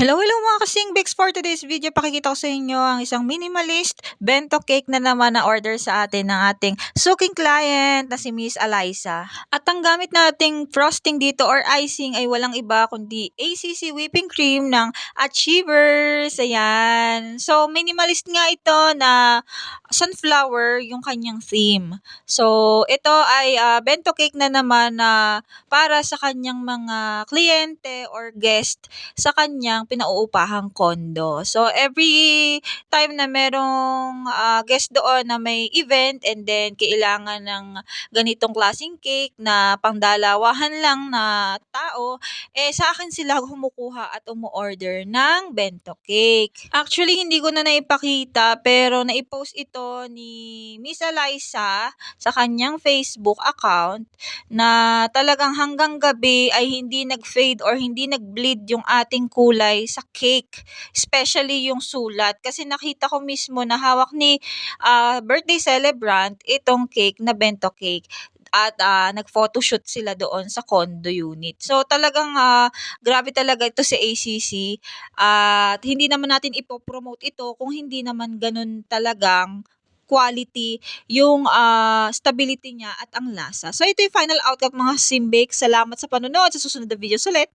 Hello, hello mga kasingbigs! For today's video, pakikita ko sa inyo ang isang minimalist bento cake na naman na order sa atin ng ating suking client na si Miss Eliza. At ang gamit nating frosting dito or icing ay walang iba kundi ACC whipping cream ng Achievers. Ayan. So, minimalist nga ito na sunflower yung kanyang theme. So, ito ay bento cake na naman na para sa kanyang mga kliyente or guest sa kanyang pinauupahang kondo. So, every time na merong guest doon na may event and then kailangan ng ganitong klaseng cake na pangdalawahan lang na tao, sa akin sila kumukuha at umu-order ng bento cake. Actually, hindi ko na naipakita pero naipost ito ni Miss Eliza sa kanyang Facebook account na talagang hanggang gabi ay hindi nag-fade or hindi nag-bleed yung ating kulay sa cake, especially yung sulat. Kasi nakita ko mismo na hawak ni birthday celebrant itong cake na bento cake at nag-photoshoot sila doon sa condo unit. So talagang grabe talaga ito si ACC at hindi naman natin ipopromote ito kung hindi naman ganun talagang quality yung stability niya at ang lasa. So ito yung final outcome mga Simbik. Salamat sa panonood. Sa susunod na videos ulit.